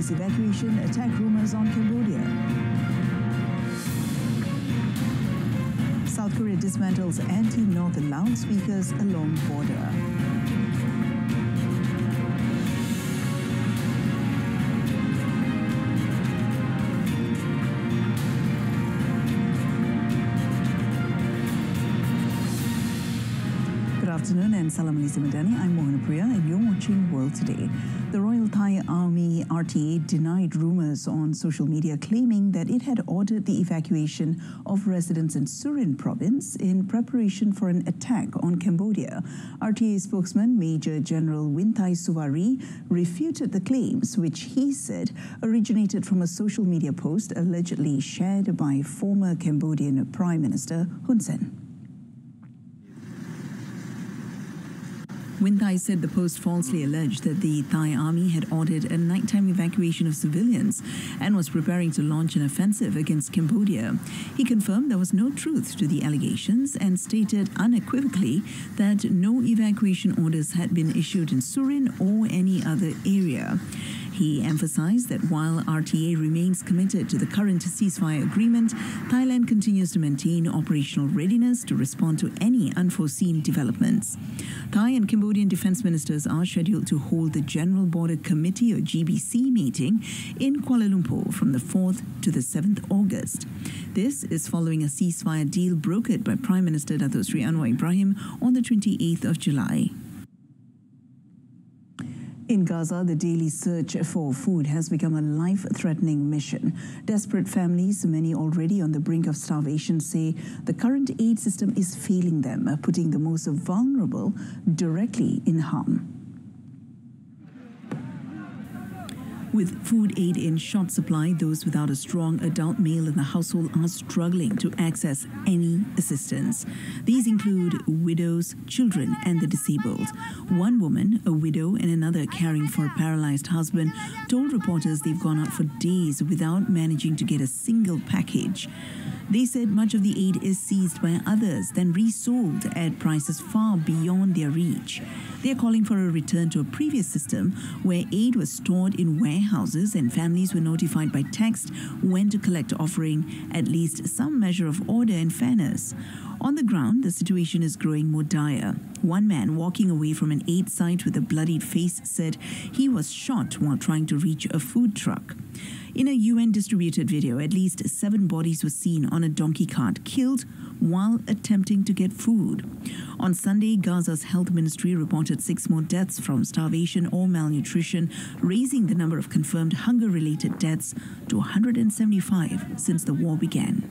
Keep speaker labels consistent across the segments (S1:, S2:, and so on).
S1: mass evacuation attack rumors on Cambodia. South Korea dismantles anti-North loudspeakers along border. Good afternoon and Salam Malaysia Madani. I'm Priya and you're watching World Today. The Royal Thai Army RTA denied rumours on social media claiming that it had ordered the evacuation of residents in Surin province in preparation for an attack on Cambodia. RTA spokesman Major General Winthai Suwari refuted the claims, which he said originated from a social media post allegedly shared by former Cambodian Prime Minister Hun Sen. Winthai said the post falsely alleged that the Thai army had ordered a nighttime evacuation of civilians and was preparing to launch an offensive against Cambodia. He confirmed there was no truth to the allegations and stated unequivocally that no evacuation orders had been issued in Surin or any other area. He emphasized that while RTA remains committed to the current ceasefire agreement, Thailand continues to maintain operational readiness to respond to any unforeseen developments. Thai and Cambodian defense ministers are scheduled to hold the General Border Committee or GBC meeting in Kuala Lumpur from the 4th to the 7th August. This is following a ceasefire deal brokered by Prime Minister Datuk Sri Anwar Ibrahim on the 28th of July. In Gaza, the daily search for food has become a life-threatening mission. Desperate families, many already on the brink of starvation, say the current aid system is failing them, putting the most vulnerable directly in harm. With food aid in short supply, those without a strong adult male in the household are struggling to access any assistance. These include widows, children, and the disabled. One woman, a widow, and another caring for a paralyzed husband, told reporters they've gone out for days without managing to get a single package. They said much of the aid is seized by others, then resold at prices far beyond their reach. They are calling for a return to a previous system where aid was stored in warehouses and families were notified by text when to collect, offering at least some measure of order and fairness. On the ground, the situation is growing more dire. One man walking away from an aid site with a bloodied face said he was shot while trying to reach a food truck. In a UN-distributed video, at least 7 bodies were seen on a donkey cart, killed while attempting to get food. On Sunday, Gaza's health ministry reported 6 more deaths from starvation or malnutrition, raising the number of confirmed hunger-related deaths to 175 since the war began.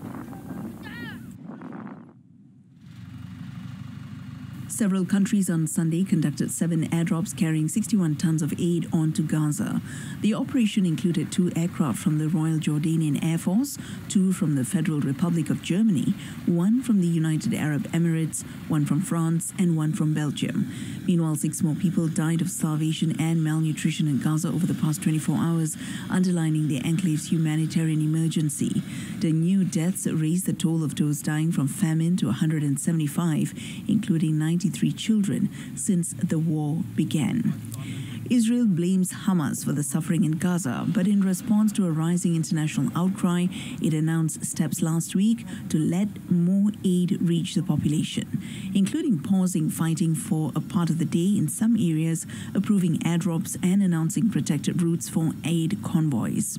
S1: Several countries on Sunday conducted 7 airdrops carrying 61 tons of aid onto Gaza. The operation included 2 aircraft from the Royal Jordanian Air Force, 2 from the Federal Republic of Germany, 1 from the United Arab Emirates, 1 from France, and 1 from Belgium. Meanwhile, 6 more people died of starvation and malnutrition in Gaza over the past 24 hours, underlining the enclave's humanitarian emergency. The new deaths raised the toll of those dying from famine to 175, including 93 children since the war began. Israel blames Hamas for the suffering in Gaza, but in response to a rising international outcry, it announced steps last week to let more aid reach the population, including pausing fighting for a part of the day in some areas, approving airdrops, and announcing protected routes for aid convoys.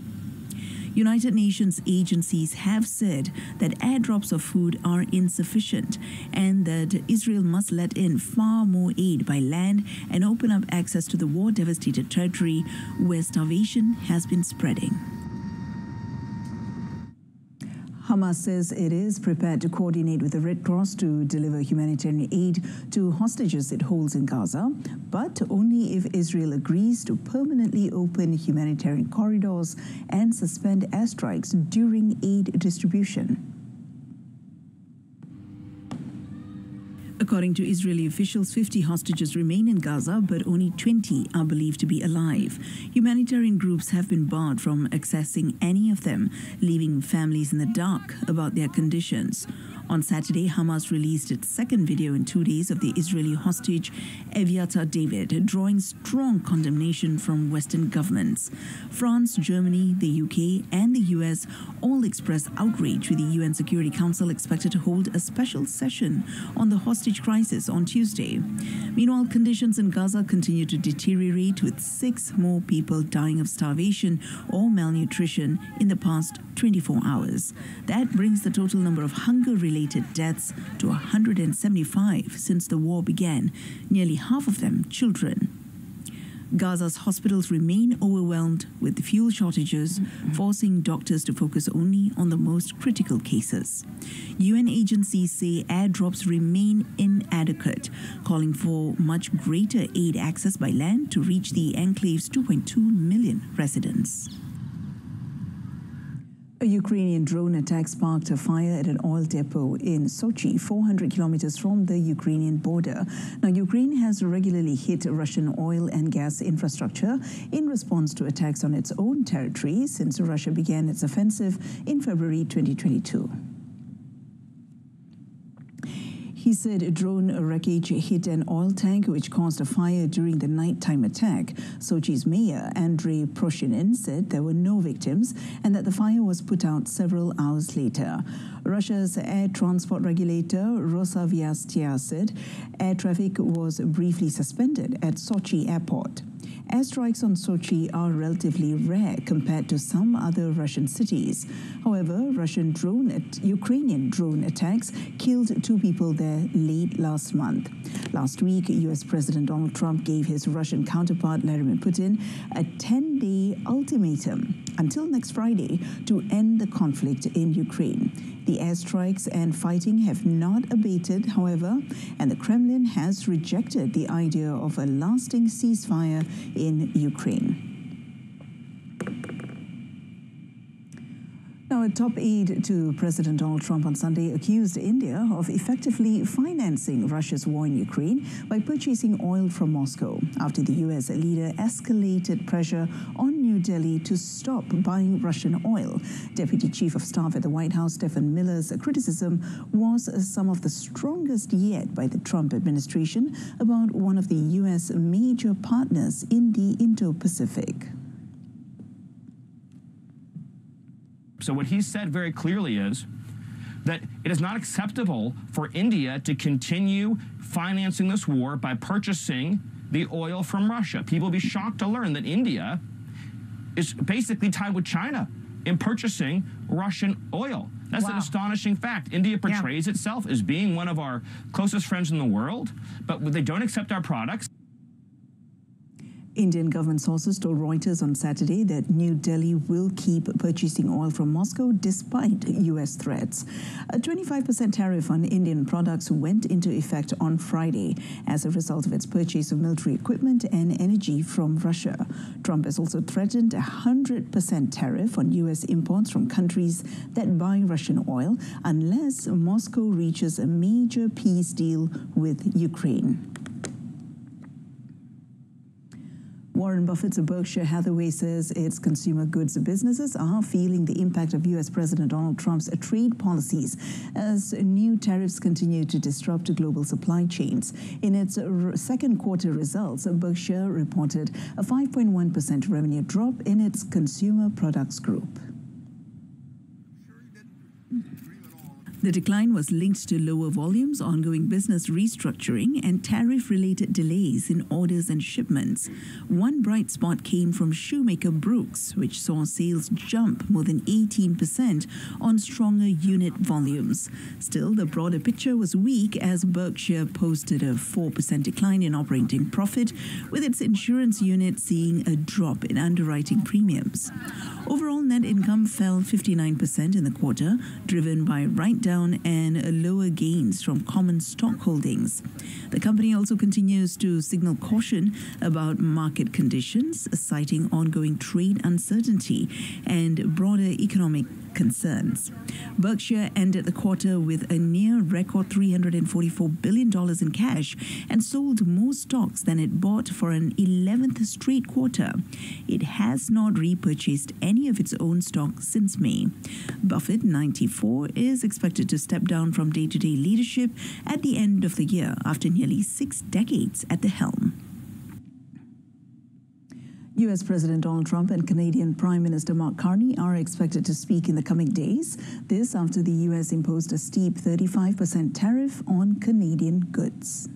S1: United Nations agencies have said that airdrops of food are insufficient and that Israel must let in far more aid by land and open up access to the war-devastated territory where starvation has been spreading. Hamas says it is prepared to coordinate with the Red Cross to deliver humanitarian aid to hostages it holds in Gaza, but only if Israel agrees to permanently open humanitarian corridors and suspend airstrikes during aid distribution. According to Israeli officials, 50 hostages remain in Gaza, but only 20 are believed to be alive. Humanitarian groups have been barred from accessing any of them, leaving families in the dark about their conditions. On Saturday, Hamas released its second video in 2 days of the Israeli hostage Eviatar David, drawing strong condemnation from Western governments. France, Germany, the UK and the US all expressed outrage, with the UN Security Council expected to hold a special session on the hostage crisis on Tuesday. Meanwhile, conditions in Gaza continue to deteriorate, with 6 more people dying of starvation or malnutrition in the past 24 hours. That brings the total number of hunger-related deaths to 175 since the war began, nearly half of them children. Gaza's hospitals remain overwhelmed with fuel shortages, forcing doctors to focus only on the most critical cases. UN agencies say airdrops remain inadequate, calling for much greater aid access by land to reach the enclave's 2.2 million residents. A Ukrainian drone attack sparked a fire at an oil depot in Sochi, 400 kilometers from the Ukrainian border. Now, Ukraine has regularly hit Russian oil and gas infrastructure in response to attacks on its own territory since Russia began its offensive in February 2022. He said a drone wreckage hit an oil tank which caused a fire during the nighttime attack. Sochi's mayor, Andrei Proshinin, said there were no victims and that the fire was put out several hours later. Russia's air transport regulator, Rosaviastia, said air traffic was briefly suspended at Sochi airport. Airstrikes on Sochi are relatively rare compared to some other Russian cities. However, Ukrainian drone attacks killed 2 people there late last month. Last week, US President Donald Trump gave his Russian counterpart Vladimir Putin a 10-day ultimatum until next Friday to end the conflict in Ukraine. The airstrikes and fighting have not abated, however, and the Kremlin has rejected the idea of a lasting ceasefire in Ukraine. Now, a top aide to President Donald Trump on Sunday accused India of effectively financing Russia's war in Ukraine by purchasing oil from Moscow after the U.S. leader escalated pressure on New Delhi to stop buying Russian oil. Deputy Chief of Staff at the White House, Stephen Miller's criticism was some of the strongest yet by the Trump administration about one of the U.S. major partners in the Indo-Pacific.
S2: So what he said very clearly is that it is not acceptable for India to continue financing this war by purchasing the oil from Russia. People will be shocked to learn that India is basically tied with China in purchasing Russian oil. That's an astonishing fact. India portrays itself as being one of our closest friends in the world, but they don't accept our products.
S1: Indian government sources told Reuters on Saturday that New Delhi will keep purchasing oil from Moscow despite U.S. threats. A 25% tariff on Indian products went into effect on Friday as a result of its purchase of military equipment and energy from Russia. Trump has also threatened a 100% tariff on U.S. imports from countries that buy Russian oil unless Moscow reaches a major peace deal with Ukraine. Warren Buffett's Berkshire Hathaway says its consumer goods businesses are feeling the impact of U.S. President Donald Trump's trade policies as new tariffs continue to disrupt global supply chains. In its second quarter results, Berkshire reported a 5.1% revenue drop in its consumer products group. The decline was linked to lower volumes, ongoing business restructuring, and tariff-related delays in orders and shipments. One bright spot came from shoemaker Brooks, which saw sales jump more than 18% on stronger unit volumes. Still, the broader picture was weak as Berkshire posted a 4% decline in operating profit, with its insurance unit seeing a drop in underwriting premiums. Overall, net income fell 59% in the quarter, driven by write-down and lower gains from common stock holdings. The company also continues to signal caution about market conditions, citing ongoing trade uncertainty and broader economic concerns. Berkshire ended the quarter with a near record $344 billion in cash and sold more stocks than it bought for an 11th straight quarter. It has not repurchased any of its own stock since May. Buffett, 94, is expected to step down from day-to-day leadership at the end of the year after nearly 6 decades at the helm. U.S. President Donald Trump and Canadian Prime Minister Mark Carney are expected to speak in the coming days. This after the U.S. imposed a steep 35% tariff on Canadian goods.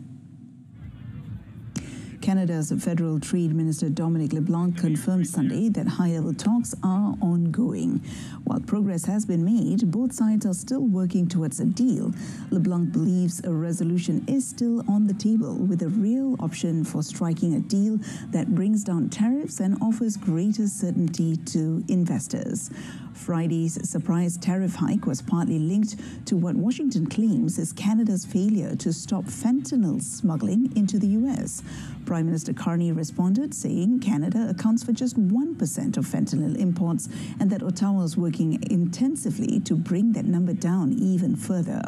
S1: Canada's Federal Trade Minister Dominic LeBlanc confirmed Sunday that high-level talks are ongoing. While progress has been made, both sides are still working towards a deal. LeBlanc believes a resolution is still on the table, with a real option for striking a deal that brings down tariffs and offers greater certainty to investors. Friday's surprise tariff hike was partly linked to what Washington claims is Canada's failure to stop fentanyl smuggling into the U.S. Prime Minister Carney responded, saying Canada accounts for just 1% of fentanyl imports and that Ottawa is working intensively to bring that number down even further.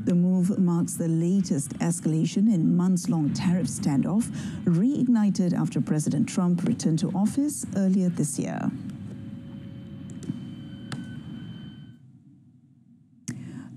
S1: The move marks the latest escalation in months-long tariff standoff, reignited after President Trump returned to office earlier this year.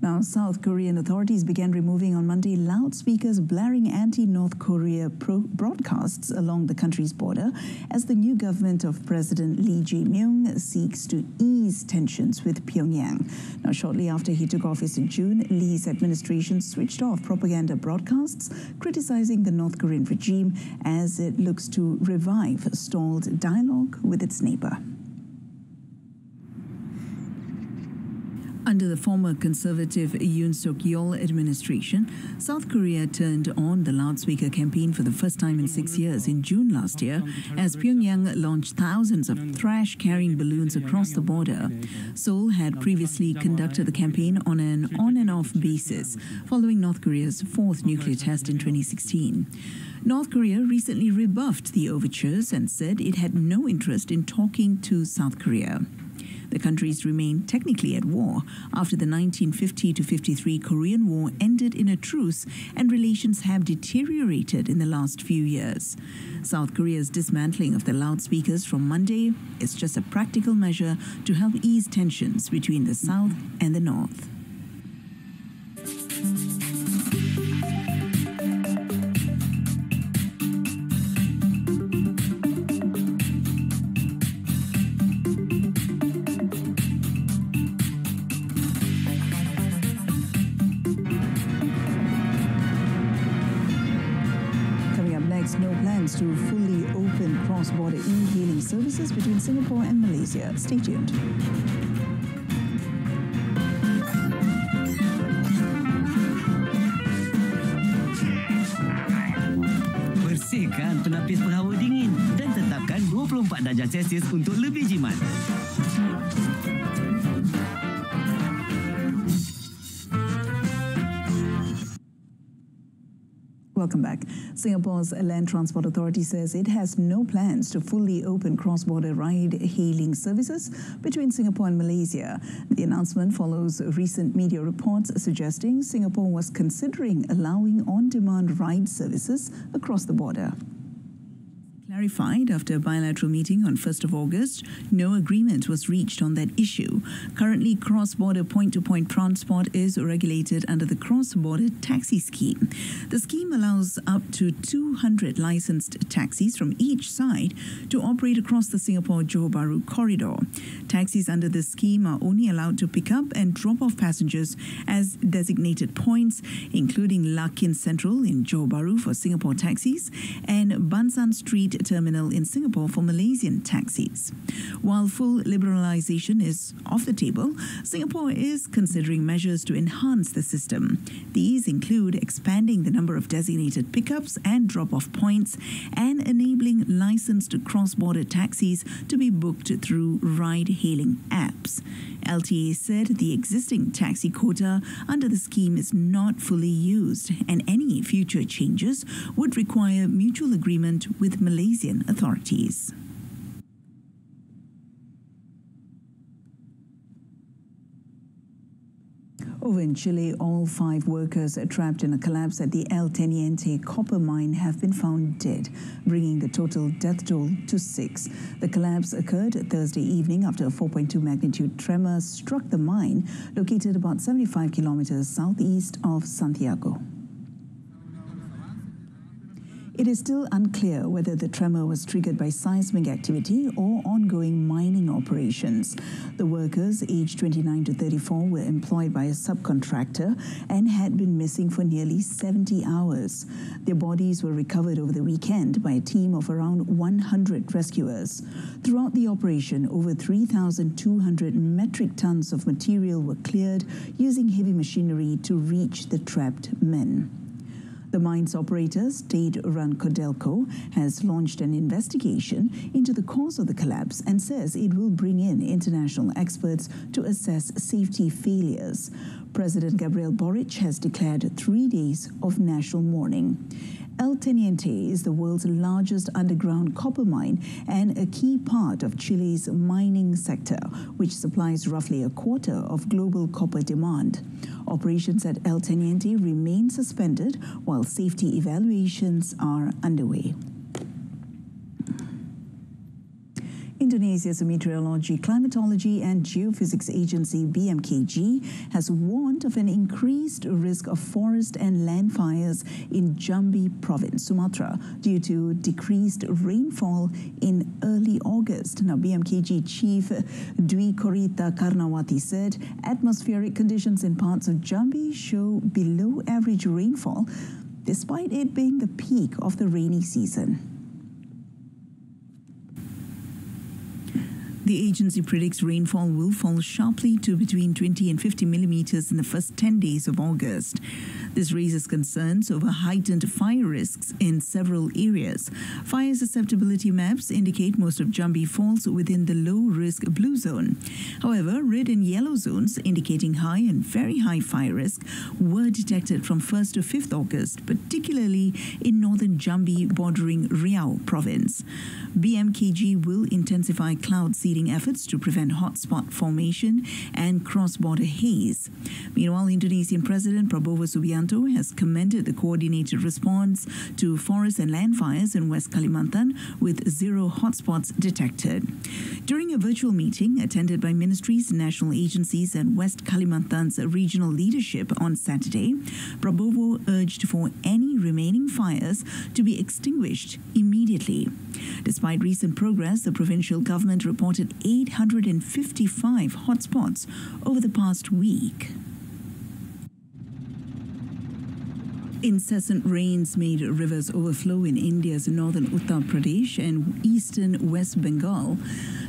S1: Now, South Korean authorities began removing on Monday loudspeakers blaring anti-North Korea broadcasts along the country's border as the new government of President Lee Jae-myung seeks to ease tensions with Pyongyang. Now, shortly after he took office in June, Lee's administration switched off propaganda broadcasts, criticizing the North Korean regime as it looks to revive stalled dialogue with its neighbor. Under the former conservative Yoon Suk-yeol administration, South Korea turned on the loudspeaker campaign for the first time in 6 years in June last year, as Pyongyang launched thousands of thrash-carrying balloons across the border. Seoul had previously conducted the campaign on an on-and-off basis, following North Korea's fourth nuclear test in 2016. North Korea recently rebuffed the overtures and said it had no interest in talking to South Korea. The countries remain technically at war after the 1950-53 Korean War ended in a truce, and relations have deteriorated in the last few years. South Korea's dismantling of the loudspeakers from Monday is just a practical measure to help ease tensions between the South and the North. No plans to fully open cross-border e-hailing services between Singapore and Malaysia. Stay tuned.
S3: Bersihkan penapis penghawa dingin dan tetapkan 24 darjah Celsius untuk lebih jimat.
S1: Welcome back. Singapore's Land Transport Authority says it has no plans to fully open cross-border ride-hailing services between Singapore and Malaysia. The announcement follows recent media reports suggesting Singapore was considering allowing on-demand ride services across the border. Clarified after a bilateral meeting on 1st of August, no agreement was reached on that issue. Currently, cross-border point-to-point transport is regulated under the Cross-Border Taxi Scheme. The scheme allows up to 200 licensed taxis from each side to operate across the Singapore-Johor Bahru corridor. Taxis under this scheme are only allowed to pick up and drop off passengers as designated points, including Larkin Central in Johor Bahru for Singapore taxis and Bansan Street Terminal in Singapore for Malaysian taxis. While full liberalisation is off the table, Singapore is considering measures to enhance the system. These include expanding the number of designated pickups and drop-off points and enabling licensed cross-border taxis to be booked through ride-hailing apps. LTA said the existing taxi quota under the scheme is not fully used, and any future changes would require mutual agreement with Malaysian authorities. Over in Chile, all 5 workers trapped in a collapse at the El Teniente copper mine have been found dead, bringing the total death toll to 6. The collapse occurred Thursday evening after a 4.2 magnitude tremor struck the mine, located about 75 kilometers southeast of Santiago. It is still unclear whether the tremor was triggered by seismic activity or ongoing mining operations. The workers, aged 29 to 34, were employed by a subcontractor and had been missing for nearly 70 hours. Their bodies were recovered over the weekend by a team of around 100 rescuers. Throughout the operation, over 3,200 metric tons of material were cleared using heavy machinery to reach the trapped men. The mine's operator, state-run Codelco, has launched an investigation into the cause of the collapse and says it will bring in international experts to assess safety failures. President Gabriel Boric has declared 3 days of national mourning. El Teniente is the world's largest underground copper mine and a key part of Chile's mining sector, which supplies roughly a quarter of global copper demand. Operations at El Teniente remain suspended while safety evaluations are underway. Indonesia's Meteorology, Climatology and Geophysics Agency BMKG has warned of an increased risk of forest and land fires in Jambi province, Sumatra, due to decreased rainfall in early August. Now, BMKG Chief Dwi Korita Karnawati said atmospheric conditions in parts of Jambi show below average rainfall, despite it being the peak of the rainy season. The agency predicts rainfall will fall sharply to between 20 and 50 millimeters in the first 10 days of August. This raises concerns over heightened fire risks in several areas. Fire susceptibility maps indicate most of Jambi falls within the low-risk blue zone. However, red and yellow zones, indicating high and very high fire risk, were detected from 1st to 5th August, particularly in northern Jambi bordering Riau province. BMKG will intensify cloud seeding efforts to prevent hotspot formation and cross-border haze. Meanwhile, Indonesian President Prabowo Subianto has commended the coordinated response to forest and land fires in West Kalimantan, with 0 hotspots detected. During a virtual meeting attended by ministries, national agencies and West Kalimantan's regional leadership on Saturday, Prabowo urged for any remaining fires to be extinguished immediately. Despite recent progress, the provincial government reported 855 hotspots over the past week. Incessant rains made rivers overflow in India's northern Uttar Pradesh and eastern West Bengal,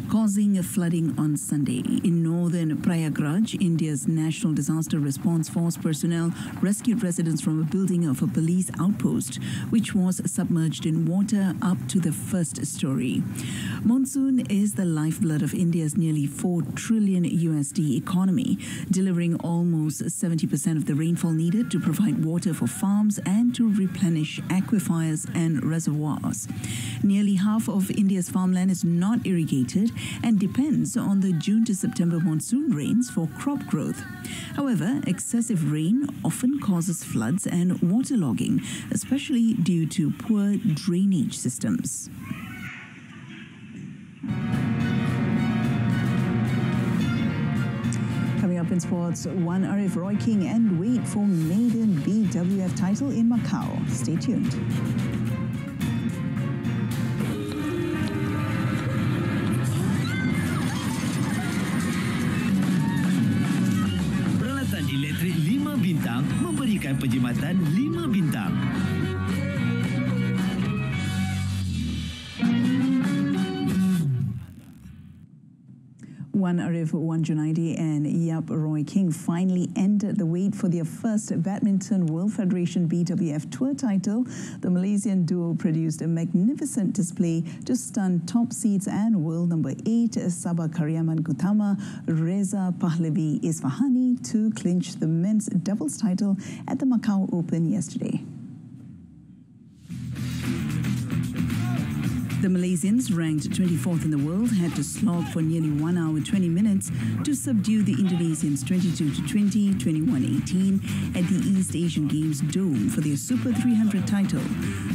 S1: causing a flooding on Sunday. In northern Prayagraj, India's National Disaster Response Force personnel rescued residents from a building of a police outpost, which was submerged in water up to the first story. Monsoon is the lifeblood of India's nearly $4 trillion USD economy, delivering almost 70% of the rainfall needed to provide water for farms and to replenish aquifers and reservoirs. Nearly half of India's farmland is not irrigated and depends on the June to September monsoon rains for crop growth. However, excessive rain often causes floods and waterlogging, especially due to poor drainage systems. Coming up in sports, Wan Arif, Roy King and wait for maiden BWF title in Macau. Stay tuned.
S3: Elektrik 5 bintang memberikan perkhidmatan 5 bintang.
S1: Wan Arif, Wan Junaidi and Yap Roy King finally ended the wait for their first Badminton World Federation BWF Tour title. The Malaysian duo produced a magnificent display to stun top seeds and world number 8 Sabah Karyaman Gutama Reza Pahlavi Isfahani to clinch the men's doubles title at the Macau Open yesterday. The Malaysians, ranked 24th in the world, had to slog for nearly 1 hour 20 minutes to subdue the Indonesians 22-20, 21-18 at the East Asian Games Dome for their Super 300 title.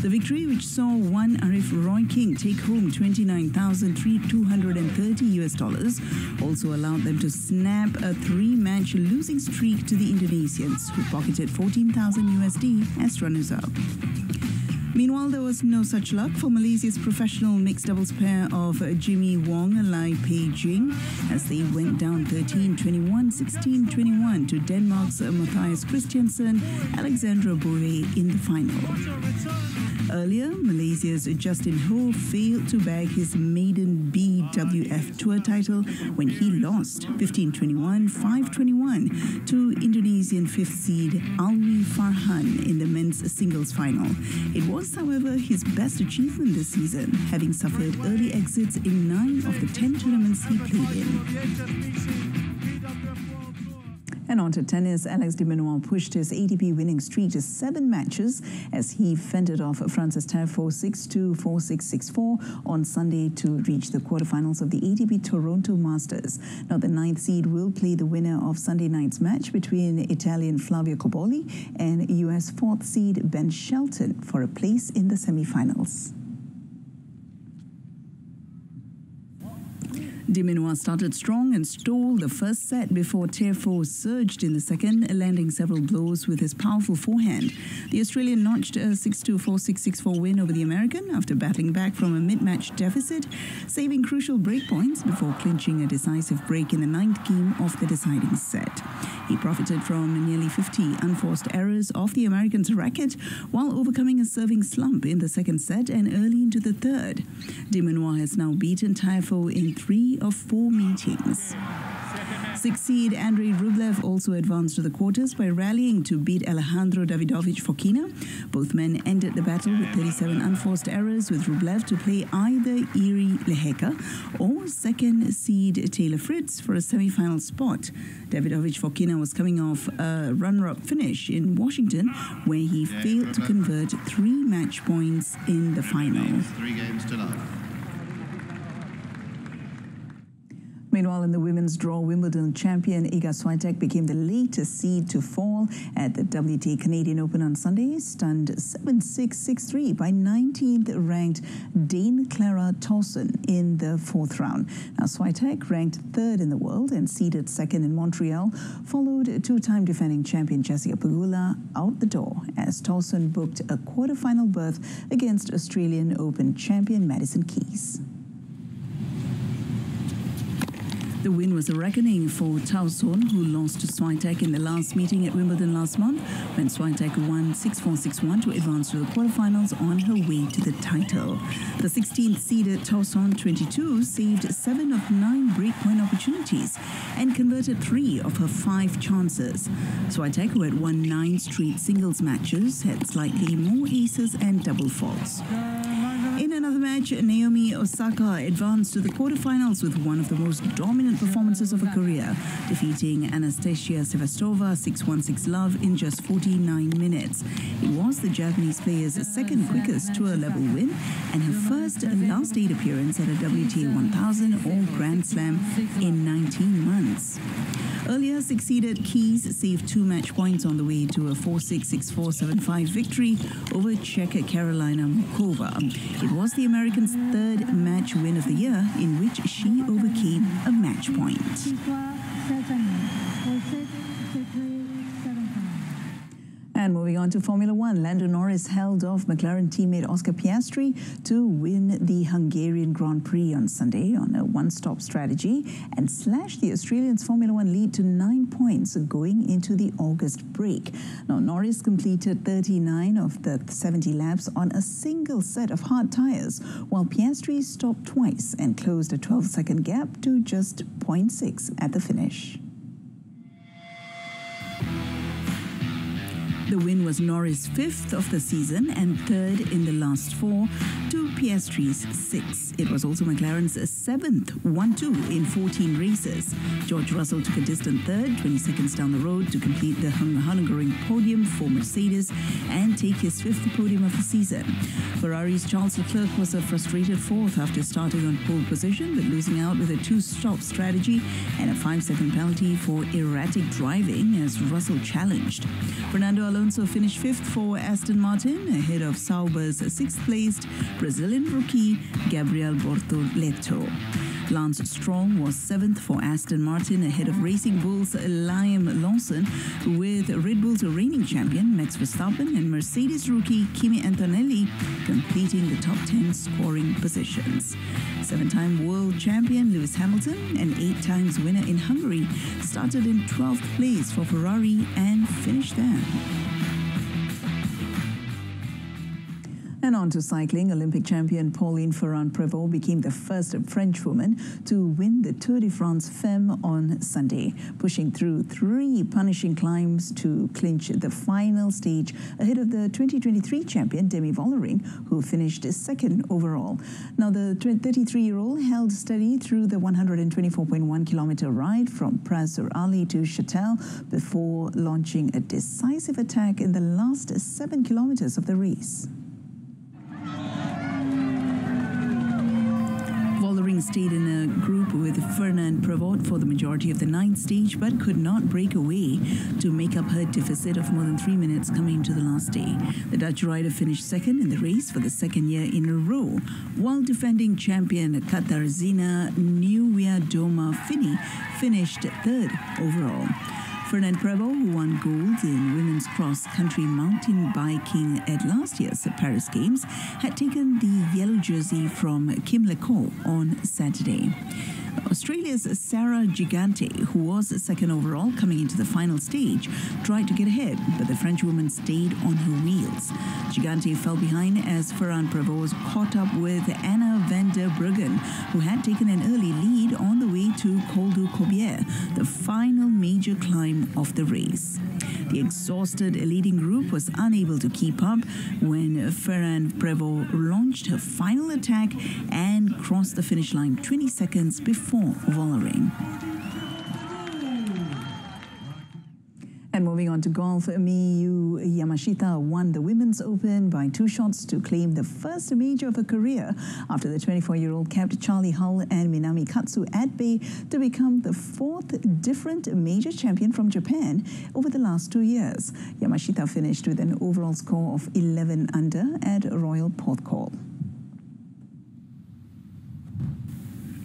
S1: The victory, which saw one Arif Roy King take home $29,230 also allowed them to snap a 3-match losing streak to the Indonesians, who pocketed $14,000 as runners-up. Meanwhile, there was no such luck for Malaysia's professional mixed doubles pair of Jimmy Wong and Lai Pei Jing as they went down 13-21, 16-21 to Denmark's Matthias Christiansen, Alexandra Boré in the final. Earlier, Malaysia's Justin Ho failed to bag his maiden BWF Tour title when he lost 15-21, 5-21 to Indonesian 5th seed Alwi Farhan in the men's singles final. It was, however, his best achievement this season, having suffered early exits in 9 of the 10 tournaments he played in. And on to tennis, Alex de Minaur pushed his ATP winning streak to 7 matches as he fended off Francis Tiafoe 6-2, 4-6, 6-4 on Sunday to reach the quarterfinals of the ATP Toronto Masters. Now, the 9th seed will play the winner of Sunday night's match between Italian Flavio Cobolli and US 4th seed Ben Shelton for a place in the semi-finals. De Minaur started strong and stole the first set before Tiafoe surged in the second, landing several blows with his powerful forehand. The Australian notched a 6-2, 4-6, 6-4 win over the American after battling back from a mid-match deficit, saving crucial breakpoints before clinching a decisive break in the 9th game of the deciding set. He profited from nearly 50 unforced errors of the American's racket while overcoming a serving slump in the second set and early into the third. De Minaur has now beaten Tiafoe in 3 of 4 meetings. 6th seed Andrei Rublev also advanced to the quarters by rallying to beat Alejandro Davidovich Fokina. Both men ended the battle with 37 unforced errors, with Rublev to play either Iri Lehecka or 2nd seed Taylor Fritz for a semi-final spot. Davidovich Fokina was coming off a runner-up finish in Washington, where he failed to convert 3 match points in the final.
S4: 3 games to love.
S1: Meanwhile, in the women's draw, Wimbledon champion Iga Swiatek became the latest seed to fall at the WTA Canadian Open on Sunday, stunned 7-6, 6-3 by 19th-ranked Dane Clara Towson in the 4th round. Now, Swiatek, ranked 3rd in the world and seeded 2nd in Montreal, followed 2-time defending champion Jessica Pegula out the door as Towson booked a quarter-final berth against Australian Open champion Madison Keys. The win was a reckoning for Towson, who lost to Swiatek in the last meeting at Wimbledon last month, when Swiatek won 6-4, 6-1 to advance to the quarterfinals on her way to the title. The 16th-seeded Towson 22 saved 7 of 9 breakpoint opportunities and converted 3 of her 5 chances. Swiatek, who had won 9 straight singles matches, had slightly more aces and double faults. In another match, Naomi Osaka advanced to the quarterfinals with one of the most dominant performances of her career, defeating Anastasia Sevastova 6-1, 6-love in just 49 minutes. It was the Japanese player's 2nd quickest tour-level win and her first last 8 appearance at a WTA 1000 or Grand Slam in 19 months. Earlier, succeeded Keys saved 2 match points on the way to a 4-6, 6-4, 7-5 victory over Czech Karolina Mukova. It was the American's 3rd match win of the year, in which she overcame a match point. And moving on to Formula One, Lando Norris held off McLaren teammate Oscar Piastri to win the Hungarian Grand Prix on Sunday on a one-stop strategy and slashed the Australians' Formula One lead to 9 points going into the August break. Now, Norris completed 39 of the 70 laps on a single set of hard tyres, while Piastri stopped twice and closed a 12-second gap to just 0.6 at the finish. The win was Norris' 5th of the season and 3rd in the last 4 to Piastri's 6. It was also McLaren's 7th 1-2 in 14 races. George Russell took a distant third, 20 seconds down the road to complete the Hungering podium for Mercedes and take his 5th podium of the season. Ferrari's Charles Leclerc was a frustrated 4th after starting on pole position but losing out with a 2-stop strategy and a 5-second penalty for erratic driving as Russell challenged. Fernando Alonso finished 5th for Aston Martin ahead of Sauber's 6th-placed Brazilian rookie Gabriel Bortoleto. Lance Stroll was 7th for Aston Martin ahead of Racing Bull's Liam Lawson, with Red Bull's reigning champion Max Verstappen and Mercedes rookie Kimi Antonelli completing the top 10 scoring positions. 7-time world champion Lewis Hamilton, an 8 times winner in Hungary, started in 12th place for Ferrari and finished there. And on to cycling. Olympic champion Pauline Ferrand-Prévot became the first French woman to win the Tour de France Femme on Sunday, pushing through 3 punishing climbs to clinch the final stage ahead of the 2023 champion Demi Vollering, who finished 2nd overall. Now, the 33-year-old held steady through the 124.1-kilometer ride from Praz-sur-Arly to Châtel before launching a decisive attack in the last 7 kilometers of the race. Vollering stayed in a group with Ferrand-Prévot for the majority of the 9th stage, but could not break away to make up her deficit of more than 3 minutes coming to the last day. The Dutch rider finished 2nd in the race for the 2nd year in a row, while defending champion Katarzyna Niewiadoma-Finney finished 3rd overall. Ferrand-Prévot, who won gold in women's cross-country mountain biking at last year's Paris Games, had taken the yellow jersey from Kim Lecoq on Saturday. Australia's Sarah Gigante, who was 2nd overall coming into the final stage, tried to get ahead, but the French woman stayed on her wheels. Gigante fell behind as Ferrand-Prévot caught up with Anna van der Bruggen, who had taken an early lead on the way to Col du Corbière, the final major climb of the race. The exhausted leading group was unable to keep up when Ferrand-Prévot launched her final attack and crossed the finish line 20 seconds before Vollering. And moving on to golf, Miyu Yamashita won the Women's Open by 2 shots to claim the first major of her career after the 24-year-old kept Charlie Hull and Minami Katsu at bay to become the 4th different major champion from Japan over the last 2 years. Yamashita finished with an overall score of 11 under at Royal Porthcawl.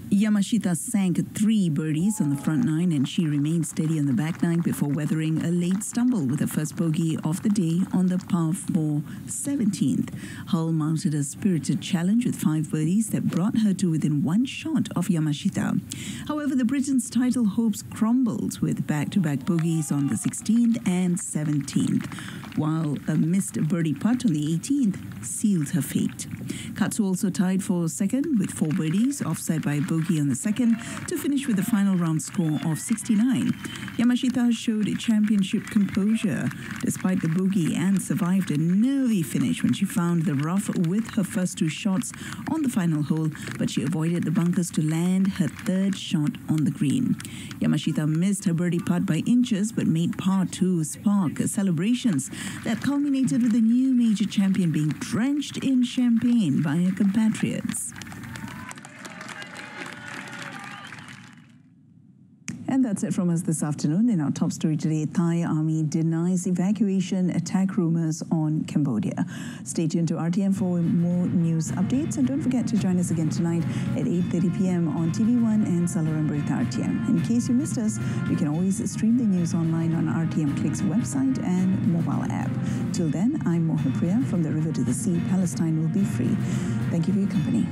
S1: Yamashita sank 3 birdies on the front 9 and she remained steady on the back 9 before weathering a late stumble with the first bogey of the day on the par 4 17th. Hull mounted a spirited challenge with 5 birdies that brought her to within 1 shot of Yamashita. However, the Britain's title hopes crumbled with back-to-back bogeys on the 16th and 17th, while a missed birdie putt on the 18th sealed her fate. Katsu also tied for 2nd with 4 birdies, offset by a bogey on the 2nd, to finish with a final round score of 69. Yamashita showed championship composure despite the bogey and survived a nervy finish when she found the rough with her first 2 shots on the final hole, but she avoided the bunkers to land her 3rd shot on the green. Yamashita missed her birdie putt by inches but made par 2 spark celebrations that culminated with the new major champion being drenched in champagne by her compatriots. And that's it from us this afternoon. In our top story today, Thai army denies evacuation attack rumors on Cambodia. Stay tuned to RTM for more news updates. And don't forget to join us again tonight at 8:30 p.m. on TV1 and Salaran Berita RTM. In case you missed us, you can always stream the news online on RTM Click's website and mobile app. Till then, I'm Mohan Priya from the river to the sea. Palestine will be free. Thank you for your company.